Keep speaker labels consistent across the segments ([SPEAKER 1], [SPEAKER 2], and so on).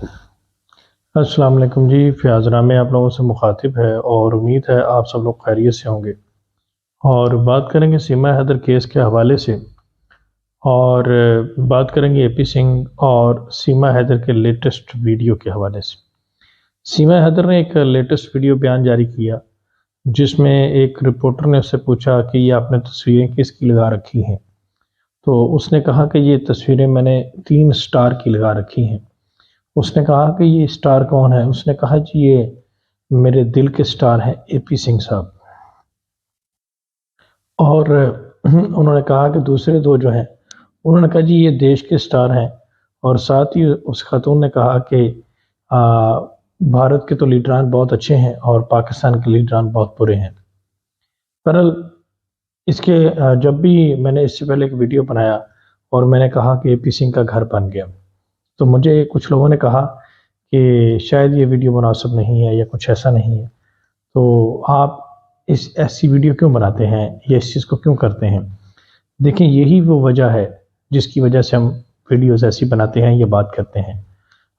[SPEAKER 1] السلام علیکم جی، فیاض نامی آپ لوگوں سے مخاطب ہے اور امید ہے آپ سب لوگ خیریت سے ہوں گے۔ اور بات کریں گے سیما حیدر کیس کے حوالے سے، اور بات کریں گے اے پی سنگھ اور سیما حیدر کے لیٹسٹ ویڈیو کے حوالے سے۔ سیما حیدر نے ایک لیٹسٹ ویڈیو بیان جاری کیا جس میں ایک رپورٹر نے اس سے پوچھا کہ یہ آپ نے تصویریں کس کی لگا رکھی ہیں، تو اس نے کہا کہ یہ تصویریں میں نے 3 سٹار کی لگا رکھی ہیں۔ اس نے کہا کہ یہ سٹار کون ہے؟ اس نے کہا جی یہ میرے دل کے سٹار ہیں اے پی سنگھ صاحب۔ اور انہوں نے کہا کہ دوسرے 2 جو ہیں انہوں نے کہا جی یہ دیش کے سٹار ہیں، اور ساتھ ہی اس خاتون نے کہا کہ بھارت کے تو لیڈران بہت اچھے ہیں اور پاکستان کے لیڈران بہت برے ہیں۔ بہرحال اس کے جب بھی میں نے اس سے پہلے ایک ویڈیو بنایا اور میں نے کہا کہ اے پی سنگھ کا گھر بن گیا، تو مجھے کچھ لوگوں نے کہا کہ شاید یہ ویڈیو مناسب نہیں ہے یا کچھ ایسا نہیں ہے، تو آپ ایسی ویڈیو کیوں بناتے ہیں یا اس چیز کو کیوں کرتے ہیں؟ دیکھیں یہی وہ وجہ ہے جس کی وجہ سے ہم ویڈیوز ایسی بناتے ہیں یا بات کرتے ہیں۔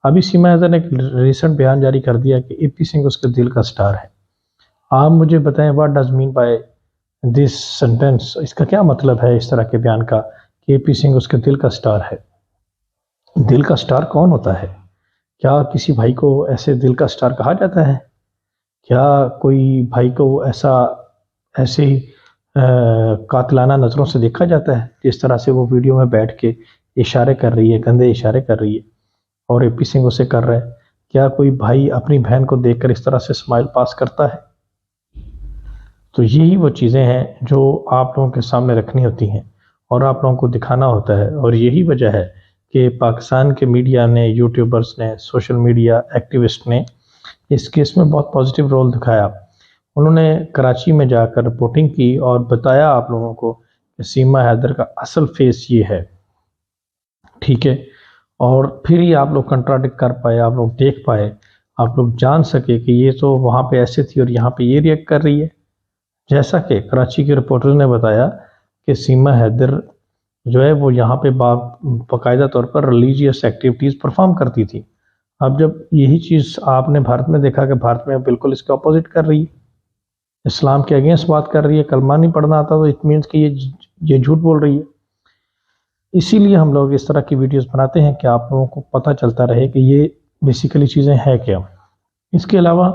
[SPEAKER 1] ابھی سیما حیدر نے ایک ریسنٹ بیان جاری کر دیا کہ اے پی سنگھ اس کے دل کا سٹار ہے۔ آپ مجھے بتائیں what does mean by this sentence, اس کا کیا مطلب ہے اس طرح کے بیان کا کہ اے پی سنگھ اس کے دل کا سٹار ہے؟ دل کا سٹار کون ہوتا ہے؟ کیا کسی بھائی کو ایسے دل کا سٹار کہا جاتا ہے؟ کیا کوئی بھائی کو ایسے ہی قاتلانہ نظروں سے دیکھا جاتا ہے جس طرح سے وہ ویڈیو میں بیٹھ کے اشارے کر رہی ہے، گندے اشارے کر رہی ہے اور اے پی سنگھ اسے کر رہا ہے؟ کیا کوئی بھائی اپنی بہن کو دیکھ کر اس طرح سے اسمائل پاس کرتا ہے؟ تو یہی وہ چیزیں ہیں جو آپ لوگوں کے سامنے رکھنی ہوتی ہیں اور آپ لوگوں کو دکھانا ہوتا ہے، اور یہی وجہ ہے کہ پاکستان کے میڈیا نے، یوٹیوبرز نے، سوشل میڈیا ایکٹیوسٹ نے اس کیس میں بہت پازیٹیو رول دکھایا۔ انہوں نے کراچی میں جا کر رپورٹنگ کی اور بتایا آپ لوگوں کو کہ سیما حیدر کا اصل فیس یہ ہے، ٹھیک ہے؟ اور پھر ہی آپ لوگ کنٹراڈکٹ کر پائے، آپ لوگ دیکھ پائے، آپ لوگ جان سکے کہ یہ تو وہاں پہ ایسے تھی اور یہاں پہ یہ ریئیکٹ کر رہی ہے۔ جیسا کہ کراچی کے رپورٹر نے بتایا کہ سیما حیدر جو ہے وہ یہاں پہ باقاعدہ طور پر ریلیجیس ایکٹیویٹیز پرفارم کرتی تھی۔ اب جب یہی چیز آپ نے بھارت میں دیکھا کہ بھارت میں بالکل اس کے اپوزٹ کر رہی ہے، اسلام کے اگینسٹ بات کر رہی ہے، کلمہ نہیں پڑھنا آتا تو اٹ مینس کہ یہ جھوٹ بول رہی ہے۔ اسی لیے ہم لوگ اس طرح کی ویڈیوز بناتے ہیں کہ آپ لوگوں کو پتہ چلتا رہے کہ یہ بیسیکلی چیزیں ہیں کیا۔ اس کے علاوہ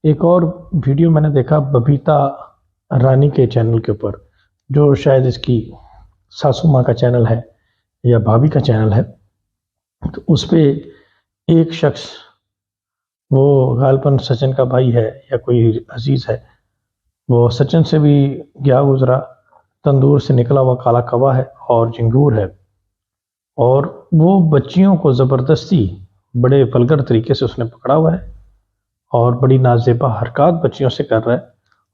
[SPEAKER 1] ایک اور ویڈیو میں نے دیکھا ببیتا رانی کے چینل کے اوپر، جو شاید اس کی ساسو ماں کا چینل ہے یا بھابھی کا چینل ہے، تو اس پہ ایک شخص، وہ غالباً سچن کا بھائی ہے یا کوئی عزیز ہے، وہ سچن سے بھی گیا گزرا، تندور سے نکلا ہوا کالا کوا ہے اور جنگور ہے، اور وہ بچیوں کو زبردستی بڑے ولگر طریقے سے اس نے پکڑا ہوا ہے اور بڑی نازیبا حرکات بچیوں سے کر رہا ہے۔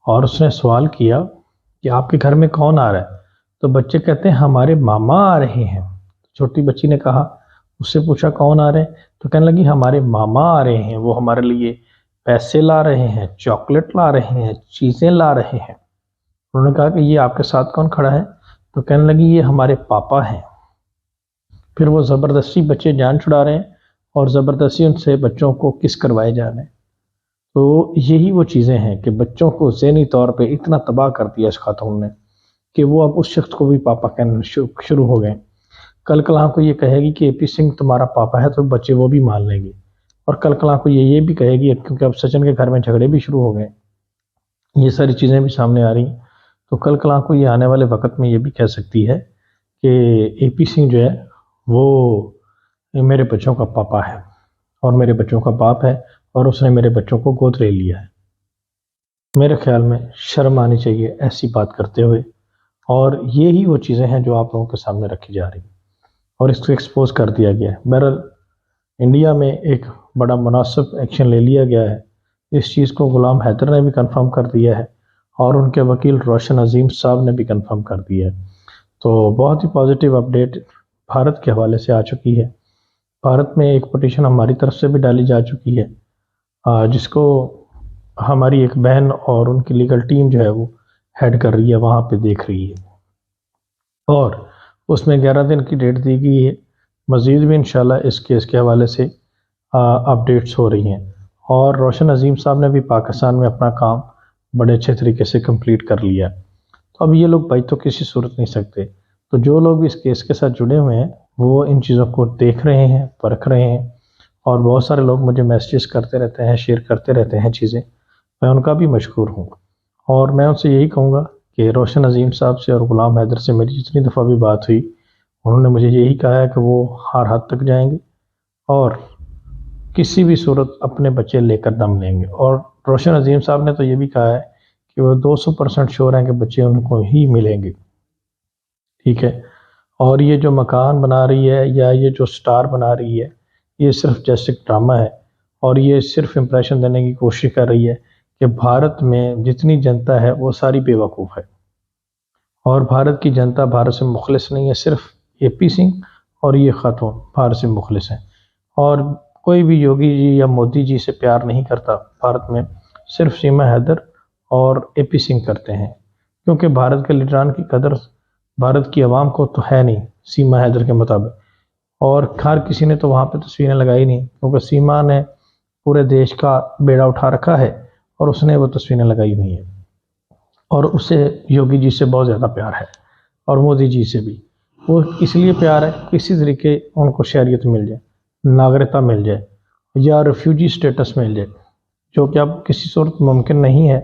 [SPEAKER 1] اور اس نے سوال کیا کہ آپ کے گھر میں کون آ رہا ہے؟ تو بچے کہتے ہیں ہمارے ماما آ رہے ہیں۔ چھوٹی بچی نے کہا، اس سے پوچھا کون آ رہے ہیں؟ تو کہنے لگی ہمارے ماما آ رہے ہیں، وہ ہمارے لیے پیسے لا رہے ہیں، چاکلیٹ لا رہے ہیں، چیزیں لا رہے ہیں۔ انہوں نے کہا کہ یہ آپ کے ساتھ کون کھڑا ہے؟ تو کہنے لگی یہ ہمارے پاپا ہیں۔ پھر وہ زبردستی بچے جان چھڑا رہے ہیں اور زبردستی ان سے بچوں کو کس کروائے جا رہے ہیں۔ تو یہی وہ چیزیں ہیں کہ بچوں کو ذہنی طور پہ اتنا تباہ کر دیا اس خاتون نے کہ وہ اب اس شخص کو بھی پاپا کہنا شروع ہو گئے۔ کل کلاں کو یہ کہے گی کہ اے پی سنگھ تمہارا پاپا ہے تو بچے وہ بھی مان لیں گے، اور کل کلاں کو یہ بھی کہے گی، کیونکہ اب سچن کے گھر میں جھگڑے بھی شروع ہو گئے، یہ ساری چیزیں بھی سامنے آ رہی ہیں، تو کل کلاں کو یہ آنے والے وقت میں یہ بھی کہہ سکتی ہے کہ اے پی سنگھ جو ہے وہ میرے بچوں کا پاپا ہے اور میرے بچوں کا باپ ہے اور اس نے میرے بچوں کو گود لے لیا ہے۔ میرے خیال میں شرم آنی چاہیے ایسی بات کرتے ہوئے، اور یہی وہ چیزیں ہیں جو آپ لوگوں کے سامنے رکھی جا رہی ہیں اور اس کو ایکسپوز کر دیا گیا ہے۔ بہرحال انڈیا میں ایک بڑا مناسب ایکشن لے لیا گیا ہے، اس چیز کو غلام حیدر نے بھی کنفرم کر دیا ہے اور ان کے وکیل روشن عظیم صاحب نے بھی کنفرم کر دیا ہے۔ تو بہت ہی پازیٹیو اپڈیٹ بھارت کے حوالے سے آ چکی ہے۔ بھارت میں ایک پٹیشن ہماری طرف سے بھی ڈالی جا چکی ہے، جس کو ہماری ایک بہن اور ان کی لیگل ٹیم جو ہے وہ ہیڈ کر رہی ہے، وہاں پہ دیکھ رہی ہے، اور اس میں 11 دن کی ڈیٹ دی گئی ہے۔ مزید بھی انشاءاللہ اس کیس کے حوالے سے اپڈیٹس ہو رہی ہیں، اور روشن عظیم صاحب نے بھی پاکستان میں اپنا کام بڑے اچھے طریقے سے کمپلیٹ کر لیا۔ تو اب یہ لوگ بچ تو کسی صورت نہیں سکتے، تو جو لوگ بھی اس کیس کے ساتھ جڑے ہوئے ہیں وہ ان چیزوں کو دیکھ رہے ہیں، پرکھ رہے ہیں، اور بہت سارے لوگ مجھے میسیجز کرتے رہتے ہیں، شیئر کرتے رہتے ہیں چیزیں، میں ان کا بھی مشکور ہوں۔ اور میں ان سے یہی کہوں گا کہ روشن عظیم صاحب سے اور غلام حیدر سے میری جتنی دفعہ بھی بات ہوئی، انہوں نے مجھے یہی کہا ہے کہ وہ ہر حد تک جائیں گے اور کسی بھی صورت اپنے بچے لے کر دم لیں گے، اور روشن عظیم صاحب نے تو یہ بھی کہا ہے کہ وہ 200% شور ہیں کہ بچے ان کو ہی ملیں گے، ٹھیک ہے۔ اور یہ جو مکان بنا رہی ہے یا یہ جو سٹار بنا رہی ہے، یہ صرف جسٹ ایک ڈرامہ ہے، اور یہ صرف امپریشن دینے کی کوشش کر رہی ہے کہ بھارت میں جتنی جنتا ہے وہ ساری بے وقوف ہے، اور بھارت کی جنتا بھارت سے مخلص نہیں ہے، صرف اے پی سنگھ اور یہ خاتون بھارت سے مخلص ہیں، اور کوئی بھی یوگی جی یا مودی جی سے پیار نہیں کرتا بھارت میں، صرف سیما حیدر اور اے پی سنگھ کرتے ہیں، کیونکہ بھارت کے لیڈران کی قدر بھارت کی عوام کو تو ہے نہیں سیما حیدر کے مطابق، اور ہر کسی نے تو وہاں پہ تصویریں لگائی نہیں، کیونکہ سیما نے پورے دیش کا بیڑا اٹھا رکھا ہے اور اس نے وہ تصویریں لگائی ہوئی ہیں، اور اسے یوگی جی سے بہت زیادہ پیار ہے اور مودی جی سے بھی۔ وہ اس لیے پیار ہے کسی طریقے ان کو شہریت مل جائے، ناگرکتا مل جائے یا ریفیوجی سٹیٹس مل جائے، جو کہ اب کسی صورت ممکن نہیں ہے،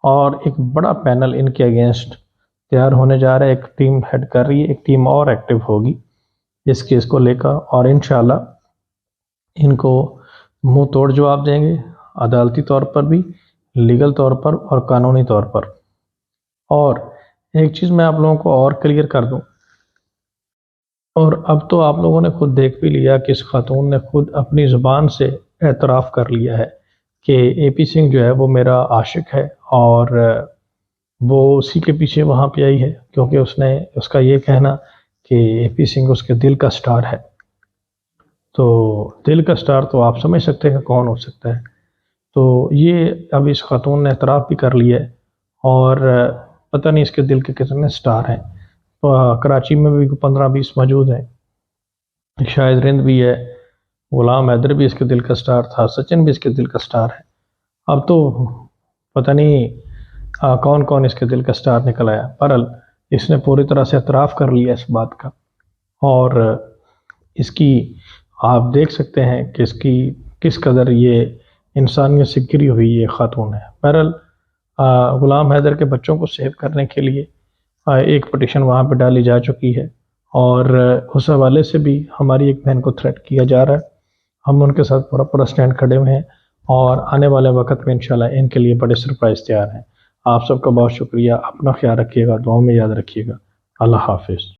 [SPEAKER 1] اور ایک بڑا پینل ان کے اگینسٹ تیار ہونے جا رہا ہے، ایک ٹیم ہیڈ کر رہی ہے، ایک ٹیم اور ایکٹیو ہوگی اس کیس کو لے کر، اور انشاءاللہ ان کو منہ توڑ جواب دیں گے، عدالتی طور پر بھی، لیگل طور پر اور قانونی طور پر۔ اور ایک چیز میں آپ لوگوں کو اور کلیئر کر دوں، اور اب تو آپ لوگوں نے خود دیکھ بھی لیا کہ اس خاتون نے خود اپنی زبان سے اعتراف کر لیا ہے کہ اے پی سنگھ جو ہے وہ میرا عاشق ہے، اور وہ اسی کے پیچھے وہاں پہ آئی ہے، کیونکہ اس کا یہ کہنا کہ اے پی سنگھ اس کے دل کا سٹار ہے۔ تو دل کا سٹار تو آپ سمجھ سکتے ہیں کہ کون ہو سکتا ہے۔ تو یہ اب اس خاتون نے اعتراف بھی کر لیا ہے، اور پتہ نہیں اس کے دل کے کتنے سٹار ہیں، کراچی میں بھی 15-20 موجود ہیں، شاید رند بھی ہے، غلام حیدر بھی اس کے دل کا سٹار تھا، سچن بھی اس کے دل کا سٹار ہے۔ اب تو پتہ نہیں کون کون اس کے دل کا سٹار نکل آیا، بہرحال اس نے پوری طرح سے اعتراف کر لیا اس بات کا، اور اس کی آپ دیکھ سکتے ہیں کہ اس کی کس قدر یہ انسانیت سے گری ہوئی یہ خاتون ہے۔ بہرحال غلام حیدر کے بچوں کو سیو کرنے کے لیے ایک پٹیشن وہاں پہ ڈالی جا چکی ہے، اور اس حوالے سے بھی ہماری ایک بہن کو تھریٹ کیا جا رہا ہے، ہم ان کے ساتھ پورا سٹینڈ کھڑے ہوئے ہیں، اور آنے والے وقت میں انشاءاللہ ان کے لیے بڑے سرپرائز تیار ہیں۔ آپ سب کا بہت شکریہ، اپنا خیال رکھیے گا، دعاؤں میں یاد رکھیے گا، اللہ حافظ۔